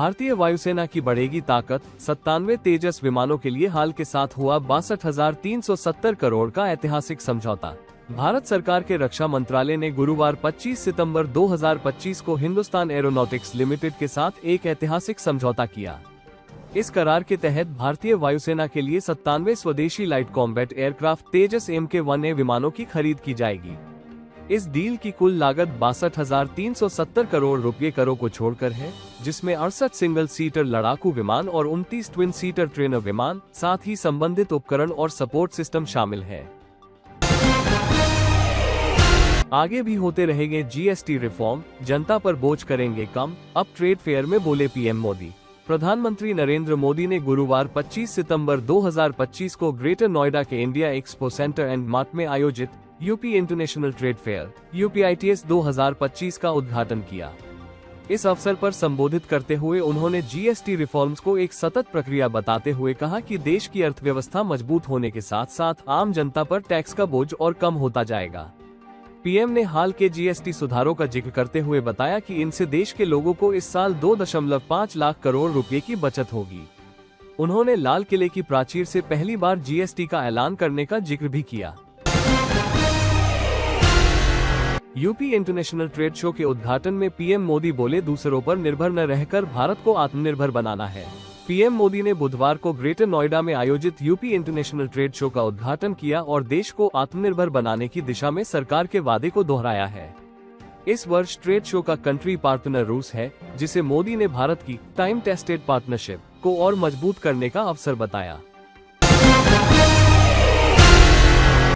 भारतीय वायुसेना की बढ़ेगी ताकत, 97 तेजस विमानों के लिए हाल के साथ हुआ 62,370 करोड़ का ऐतिहासिक समझौता। भारत सरकार के रक्षा मंत्रालय ने गुरुवार 25 सितंबर 2025 को हिंदुस्तान एरोनॉटिक्स लिमिटेड के साथ एक ऐतिहासिक समझौता किया। इस करार के तहत भारतीय वायुसेना के लिए 97 स्वदेशी लाइट कॉम्बैट एयरक्राफ्ट तेजस Mk-1A विमानों की खरीद की जाएगी। इस डील की कुल लागत 62,370 करोड़ रुपए को छोड़कर है, जिसमें 68 सिंगल सीटर लड़ाकू विमान और 29 ट्विन सीटर ट्रेनर विमान, साथ ही संबंधित उपकरण और सपोर्ट सिस्टम शामिल है। आगे भी होते रहेंगे जीएसटी रिफॉर्म, जनता पर बोझ करेंगे कम, अब ट्रेड फेयर में बोले पीएम मोदी। प्रधानमंत्री नरेंद्र मोदी ने गुरुवार 25 सितंबर 2025 को ग्रेटर नोएडा के India expo centre and mart में आयोजित UP international trade fair UPITS 2025 का उद्घाटन किया। इस अवसर पर संबोधित करते हुए उन्होंने जीएसटी रिफॉर्म्स को एक सतत प्रक्रिया बताते हुए कहा कि देश की अर्थव्यवस्था मजबूत होने के साथ साथ आम जनता पर टैक्स का बोझ और कम होता जाएगा। पीएम ने हाल के जीएसटी सुधारों का जिक्र करते हुए बताया कि इनसे देश के लोगों को इस साल 2.5 लाख करोड़ रुपए की बचत होगी। उन्होंने लाल किले की प्राचीर से पहली बार जीएसटी का ऐलान करने का जिक्र भी किया। यूपी इंटरनेशनल ट्रेड शो के उद्घाटन में पीएम मोदी बोले, दूसरों पर निर्भर न रहकर भारत को आत्मनिर्भर बनाना है। पीएम मोदी ने बुधवार को ग्रेटर नोएडा में आयोजित यूपी इंटरनेशनल ट्रेड शो का उद्घाटन किया और देश को आत्मनिर्भर बनाने की दिशा में सरकार के वादे को दोहराया है। इस वर्ष ट्रेड शो का कंट्री पार्टनर रूस है, जिसे मोदी ने भारत की टाइम टेस्टेड पार्टनरशिप को और मजबूत करने का अवसर बताया।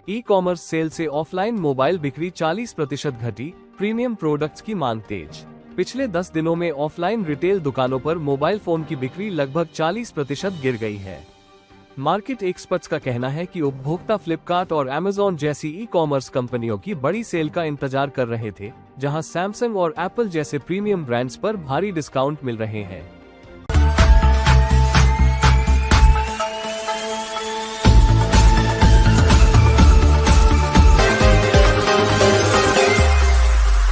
ई कॉमर्स सेल से ऑफलाइन मोबाइल बिक्री 40% घटी, प्रीमियम प्रोडक्ट्स की मांग तेज। पिछले 10 दिनों में ऑफलाइन रिटेल दुकानों पर मोबाइल फोन की बिक्री लगभग 40% गिर गई है। मार्केट एक्सपर्ट्स का कहना है कि उपभोक्ता फ्लिपकार्ट और अमेज़न जैसी ई कॉमर्स कंपनियों की बड़ी सेल का इंतजार कर रहे थे, जहां सैमसंग और एप्पल जैसे प्रीमियम ब्रांड्स पर भारी डिस्काउंट मिल रहे हैं।